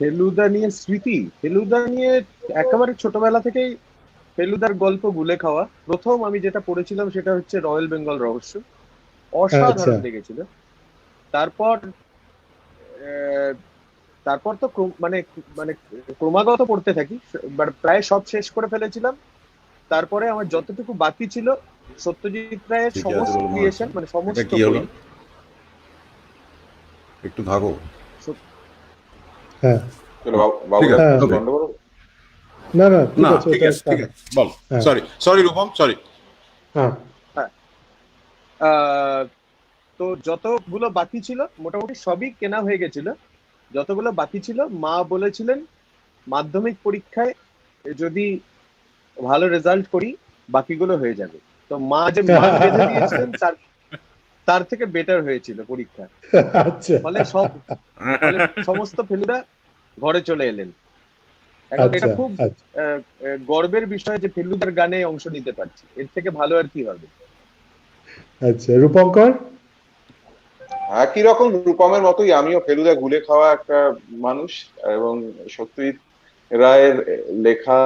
ফেলুদা নিয়ে স্মৃতি, ফেলুদা নিয়ে একেবারে ছোটবেলা থেকেই ফেলুদার গল্প গুলে খাওয়া। প্রথম আমি যেটা পড়েছিলাম সেটা হচ্ছে রয়্যাল বেঙ্গল রহস্য, আচ্ছা। অসাধারণ লেগেছিল। তারপর আহ, তারপর তো মানে মানে ক্রমাগত পড়তে থাকি, প্রায় সব শেষ করে ফেলেছিলাম। তারপরে আমার যতটুকু বাকি ছিল, সত্যজিৎ রায়ের ঠিকই আছে সমস্ত বলে মনে হচ্ছে। ক্রিয়েশন, মানে এটা সমস্ত কি হলো? বই। একটু থাকো। সত- হ্যাঁ চলো ঠিক বাবুদা আছে, হ্যাঁ। ওকে। বন্ধ করো। না না, ঠিক না আছে, ঠিক ওটা আছে, ঠিক আছে, বল। হ্যাঁ সরি সরি রূপম, সরি। হ্যাঁ হ্যাঁ, আহ, তো যতগুলো বাকি ছিল মোটামুটি সবই কেনা হয়ে গেছিল। যতগুলো বাকি ছিল মা বলেছিলেন মাধ্যমিক পরীক্ষায় যদি ভালো রেজাল্ট করি বাকিগুলো হয়ে যাবে। তো মা যে মান বেঁধে দিয়েছিলেন তার তার থেকে বেটার হয়েছিল পরীক্ষা। আচ্ছা ফলে সব ফলে সমস্ত ফেলুদা ঘরে চলে এলেন। এখন এটা আচ্ছা খুব আচ্ছা গর্বের বিষয় যে ফেলুদার গানে অংশ নিতে পারছি, এর থেকে ভালো আর কি হবে। আচ্ছা। রূপঙ্কর? একই রকম রূপমের মতোই আমিও ফেলুদা গুলে খাওয়া একটা মানুষ। এবং সত্যজিৎ রায়ের লেখা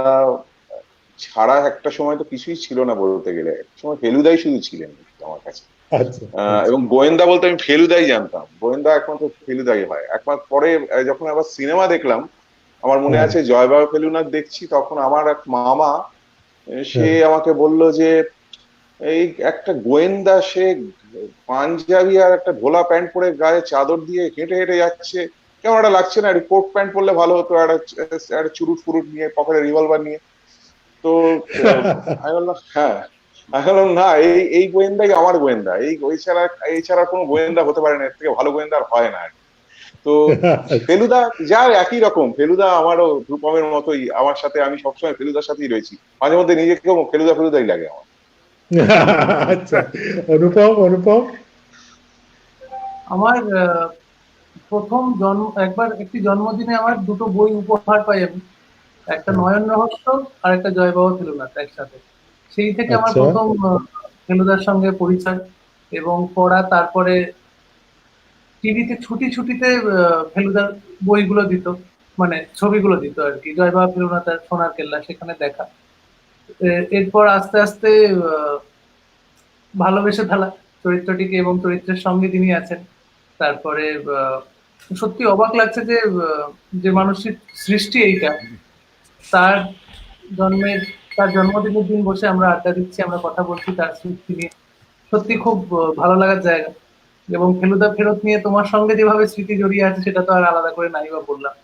ছাড়া একটা সময় তো কিছুই ছিল না বলতে গেলে, একটা সময় ফেলুদাই শুধু ছিলেন আমার কাছে। আচ্ছা আচ্ছা এবং গোয়েন্দা বলতে আমি ফেলুদাই জানতাম, গোয়েন্দা একমাত্র ফেলুদাই হয়। একমাত্র পরে যখন আবার সিনেমা দেখলাম, আমার মনে হ্যাঁ আছে জয়বাবু ফেলুনাথ দেখছি, তখন আমার এক মামা সে হ্যাঁ আমাকে বলল যে এই একটা গোয়েন্দা, সে পাঞ্জাবি আর একটা ঢোলা প্যান্ট পরে গায়ে চাদর দিয়ে হেঁটে হেঁটে যাচ্ছে, কেমন একটা লাগছে না? কোট প্যান্ট পরলে ভালো হতো, একটা চুরুট ফুরুট নিয়ে, পকেটে রিভলভার নিয়ে। তো আমি বললাম হ্যাঁ, আমি বললাম না, এই এই গোয়েন্দাই আমার গোয়েন্দা, এই ছাড়া কোনো গোয়েন্দা হতে পারে না, এর থেকে ভালো গোয়েন্দা আর হয় না। তো আচ্ছা ফেলুদা যার একই রকম, ফেলুদা আমারও রূপমের মতোই আমার সাথে, আমি সবসময় ফেলুদার সাথেই রয়েছি। মাঝে মধ্যে নিজেকেও ফেলুদা ফেলুদাই লাগে আমার। আচ্ছা। অনুপম? অনুপম? আমার প্রথম একবার একটি জন্মদিনে আমার দুটো বই উপহার পাই আমি, একটা হ্যাঁ, নয়ন রহস্য আর একটা জয়বাবু ফেলুনাথ একসাথে। সেই থেকে আমার আচ্ছা প্রথম ফেলুদার সঙ্গে পরিচয় এবং পড়া। তারপরে টিভিতে ছুটি ছুটিতে ফেলুদার বইগুলো দিত, মানে ছবিগুলো দিত আর কি, জয়বাবু ফেলুনাথ আর সোনার কেল্লা, সেখানে দেখা। এরপর আস্তে আস্তে আহ, ভালোবেসে ফেলা চরিত্রটিকে এবং চরিত্রের সঙ্গে যিনি আছেন। তারপরে সত্যি অবাক লাগছে যে যে মানুষটির সৃষ্টি এইটা, তার জন্মের তার জন্মদিনের দিন বসে আমরা আড্ডা দিচ্ছি, আমরা কথা বলছি তার সৃষ্টি নিয়ে। সত্যি খুব ভালো লাগার জায়গা। এবং ফেলুদা ফেরত নিয়ে তোমার সঙ্গে যেভাবে স্মৃতি জড়িয়ে আছে সেটা তো আর আলাদা করে নাই বা বললাম।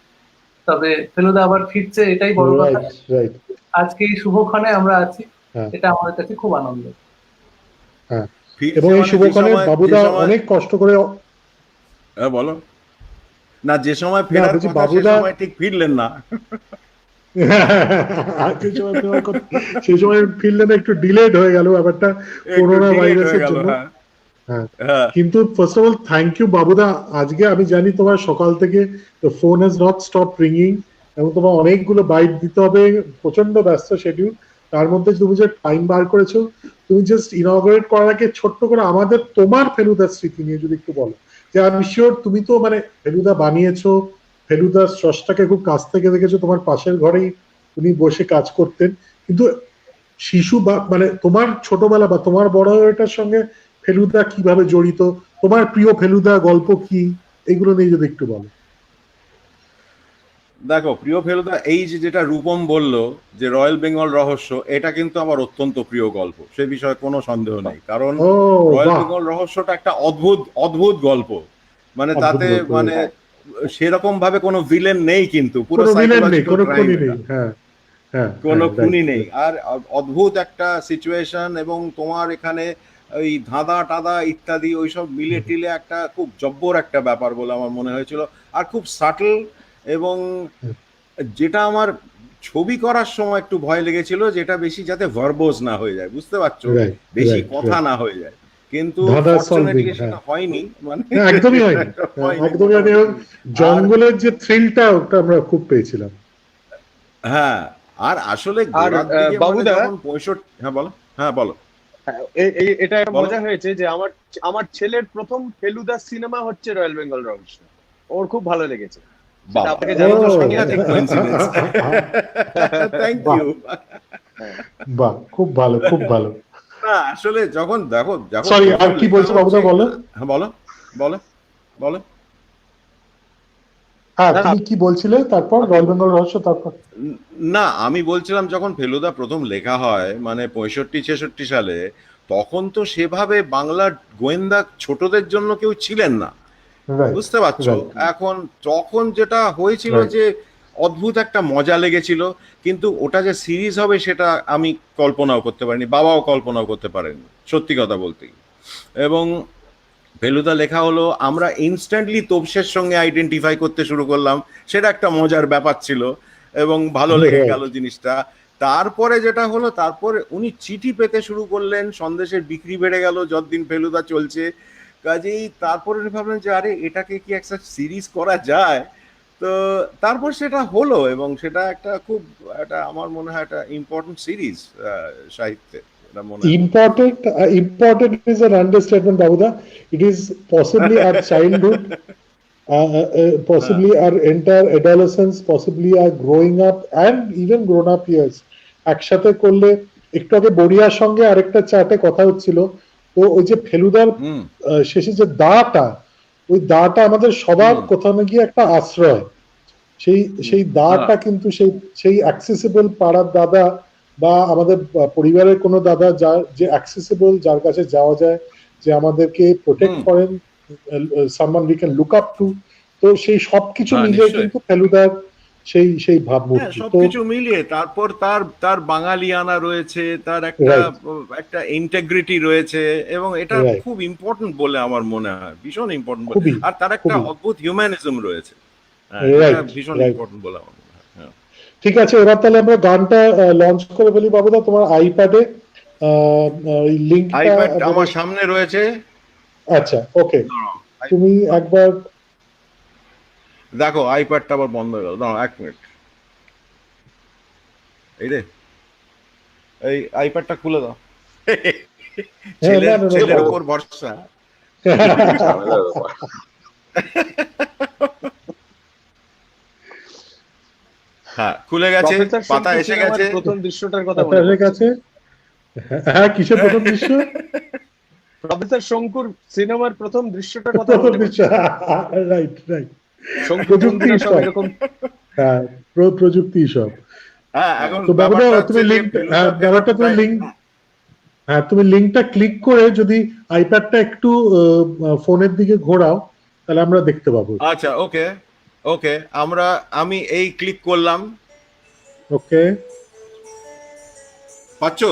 তবে ফেলুদা আবার ফিরছে, এটাই বড় কথা। Right right. আজকে এই শুভক্ষণে আমরা আছি, হ্যাঁ এটা আমাদের কাছে খুব আনন্দ। হ্যাঁ। এবং ফিরছে এই মানে যে শুভক্ষণে সময়, যে বাবুদা সময়, অনেক কষ্ট করে। হ্যাঁ বলো। না, যে সময় না ফেরার বলছি কথা সে বাবুদা সময় ঠিক ফিরলেন না। যে সময় ফেরার কথা সেই সময় ফিরলেন, একটু ডিলেড হয়ে গেল ব্যাপারটা একটু করোনা ডিলেট হয়ে ভাইরাসের গেল, জন্য। হ্যাঁ। হ্যাঁ। হ্যাঁ, কিন্তু first of all thank you বাবুদা। আজকে আমি জানি তোমার সকাল থেকে phone has not stop ringing, এবং তোমার অনেকগুলো বাইট দিতে হবে, প্রচন্ড ব্যস্ত শিডিউল, তার মধ্যে তুমি যে টাইম বার করেছো। তুমি জাস্ট ইনঅগারেট করার আগে ছোট্ট করে আমাদের তোমার ফেলুদার স্মৃতি নিয়ে যদি একটু বলো। যে আমি শিওর তুমি তো মানে ফেলুদা বানিয়েছো, ফেলুদার স্রষ্টাকে খুব কাছ থেকে দেখেছো, তোমার পাশের ঘরেই উনি বসে কাজ করতেন। কিন্তু শিশু বা মানে তোমার ছোটবেলা বা তোমার বড় হওয়াটার সঙ্গে ফেলুদা কিভাবে জড়িত, তোমার প্রিয় ফেলুদা গল্প কি, এগুলো নিয়ে যদি একটু বলো। দেখো প্রিয় ফেলুদা, এই যে যেটা রূপম বলল যে রয়্যাল বেঙ্গল রহস্য, এটা কিন্তু আমার অত্যন্ত প্রিয় গল্প, সে বিষয়ে কোনো সন্দেহ নেই। কারণ ও রয়্যাল বাহ, বেঙ্গল রহস্যটা একটা অদ্ভুত অদ্ভুত গল্প। মানে অদ্ভুত তাতে গল্প। মানে সেরকম ভাবে কোনো ভিলেন নেই, কিন্তু পুরো কোনো ভিলেন নেই, সাইকোলজিক্যাল কোনো ক্রাইম খুনি এটা, নেই। হ্যাঁ হ্যাঁ কোনো হ্যাঁ, রাইট। খুনি নেই। আর অদ্ভুত একটা সিচুয়েশন, এবং তোমার এখানে ওই ধাঁধা টাদা ইত্যাদি ওইসব মিলে টিলে একটা খুব জব্বর একটা ব্যাপার বলে আমার মনে হয়েছিল। আর খুব সাটল। এবং যেটা আমার ছবি করার সময় একটু ভয় লেগেছিল, যেটা বেশি যাতে ভার্বোজ না হয়ে যায়, বুঝতে পারছো, রাইট বেশি রাইট কথা রাইট। না হয়ে যায়। কিন্তু ধাঁধা সলভিং, ফর্চুনেটলি হ্যাঁ। সেটা হয়নি, মানে হ্যাঁ, একদমই হয়নি। হ্যাঁ, হয়নি একদমই হয়নি। মোটামুটি। এবং আর জঙ্গলের যে থ্রিলটা, ওটা আমরা খুব পেয়েছিলাম। হ্যাঁ, আর আসলে আর গোড়ার দিকে মানে বাবুদা, যখন 65, হ্যাঁ বলো, হ্যাঁ বলো হ্যাঁ, এটা একটা বলো। মজা হয়েছে যে আমার আমার ছেলের প্রথম ফেলুদা সিনেমা হচ্ছে রয়্যাল বেঙ্গল রহস্য। ওর খুব ভালো লেগেছে। বাবা, আপনাকে এই জানানো তো দরকার। সাংঘাতিক coincidence. Thank you. বাহ, খুব ভালো, খুব ভালো। না আসলে যখন দেখো যখন সরি, প্রথম আর কি লেখা বলছো বাবুদা, হচ্ছে- বলো। হ্যাঁ বলো বলো বলো। হ্যাঁ, না, তুমি কি বলছিলে তারপর? রয়্যাল বেঙ্গল রহস্য, তারপর? না আমি বলছিলাম যখন ফেলুদা প্রথম লেখা হয় মানে 65-66 সালে, তখন তো সেভাবে বাংলার গোয়েন্দা ছোটদের জন্য কেউ ছিলেন না, রাইট, বুঝতে পারছো? রাইট, এখন তখন যেটা হয়েছিল Right. যে অদ্ভুত একটা মজা লেগেছিল, কিন্তু ওটা যে সিরিজ হবে সেটা আমি কল্পনাও করতে পারিনি, বাবাও কল্পনাও করতে পারেনি, সত্যি কথা বলতে। এবং ফেলুদা লেখা হলো, আমরা ইনস্ট্যান্টলি তোপসের সঙ্গে আইডেন্টিফাই করতে শুরু করলাম, সেটা একটা মজার ব্যাপার ছিল এবং ভালো লেগে Right. গেল জিনিসটা। তারপরে যেটা হলো, তারপরে উনি চিঠি পেতে শুরু করলেন, সন্দেশের বিক্রি বেড়ে গেল যতদিন ফেলুদা চলছে, কাজেই তারপরে উনি ভাবলেন যে আরে এটাকে কি একটা সিরিজ করা যায়। তো তারপর সেটা হলো এবং সেটা একটা খুব একটা আমার মনে হয় একটা ইম্পর্টেন্ট সিরিজ সাহিত্যে, এটা মনে হয়। Important is an understatement, Babuda. It is possibly our childhood, possibly our entire adolescence, possibly our growing up and even grown up years. একসাথে করলে, একটু আগে বড়িয়ার সঙ্গে আরেকটা চাটে কথা হচ্ছিল, তো ওই যে ফেলুদার হুম শেষে যে দাটা, ওই দাটা আমাদের সবার হুম। কোথাও না গিয়ে একটা আশ্রয়। সেই দাটা কিন্তু সেই অ্যাক্সেসিবল পাড়ার দাদা বা আমাদের পরিবারের কোনো দাদা যার যে অ্যাক্সেসিবল, যার কাছে যাওয়া যায়, যে আমাদেরকে প্রোটেক্ট হুম। করেন, someone we can look up to. তো সেই সবকিছু হ্যাঁ, মিলিয়ে নিশ্চয়ই। কিন্তু ফেলুদার সেই হ্যাঁ ভাবমূর্তি। তো সবকিছু মিলিয়ে তারপর তার তার বাঙালিয়ানা রয়েছে, তার একটা Right. একটা ইন্টেগ্রিটি রয়েছে এবং এটা Right. খুব ইম্পর্টেন্ট বলে আমার মনে হয়, ভীষণ ইম্পর্টেন্ট বলে। খুবই, আর তার একটা খুবই। অদ্ভুত হিউম্যানিজম রয়েছে, হ্যাঁ, Right, এটা ভীষণ right. ইম্পর্টেন্ট বলে আমার মনে হয়। হ্যাঁ। ঠিক আছে, এবার তাহলে আমরা গানটা লঞ্চ করে ফেলি। বাবুদা, তোমার আইপ্যাডে ওই লিঙ্কটা? আইপ্যাড আমার সামনে রয়েছে। আচ্ছা, ওকে, তুমি একবার দেখো আইপ্যাডটা আবার বন্ধ হয়ে গেল, দাঁড়াও 1 মিনিট। এই রে, এই আইপ্যাডটা খুলে দাও। ছেলের না, উপর ভরসা। ঝামেলার ব্যাপার। হ্যাঁ খুলে গেছে, প্রফেসর পাতা শঙ্কু এসে সিনেমার গেছে। প্রথম দৃশ্যটার কথা মনে হয়ে পড়ছে। গেছে। হ্যাঁ, কিসের প্রথম দৃশ্য? প্রফেসর শঙ্কুর সিনেমার প্রথম দৃশ্যটার কথা প্রথম মনে দৃশ্য, পড়ছে। Right, right. শঙ্কু প্রযুক্তি বন্ধুরা সব সব। এরকম। হ্যাঁ, প্রযুক্তি সব। হ্যাঁ এখন তো বাবুদা, ব্যাপারটা তুমি হচ্ছে যে লিঙ্ক, ফেলুদা ব্যাপারটা তুমি প্রায়- লিঙ্ক, হ্যাঁ তুমি লিঙ্কটা ক্লিক করে যদি আইপ্যাডটা একটু ফোনের দিকে ঘোরাও, তাহলে আমরা দেখতে পাবো। আচ্ছা ওকে ওকে, আমি এই ক্লিক করলাম, ওকে, পাচ্ছো?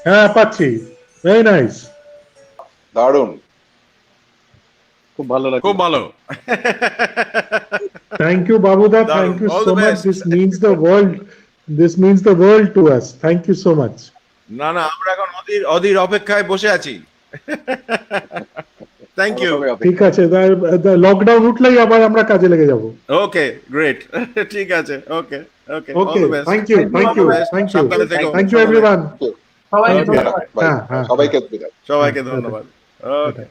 হ্যাঁ পাচ্ছি। Very nice. দারুণ। খুব ভালো লাগে। খুব ভালো। Thank you, Babuda. Darun. Thank you All so the much. best. This means the world. This means the world to us. Thank you so much. না না, আমরা এখন অধীর অপেক্ষায় বসে আছি। Thank you. ঠিক আছে, লকডাউন উঠলেই আবার আমরা কাজে লেগে যাব। Okay great. ঠিক আছে, okay okay, all okay, the best. Thank you, thank you, thank you, সাবধানে থেকো। Thank you everyone. সবাইকে Okay. ধন্যবাদ। Bye. হ্যাঁ। সবাইকে বিদায়। সবাইকে ধন্যবাদ। ওকে।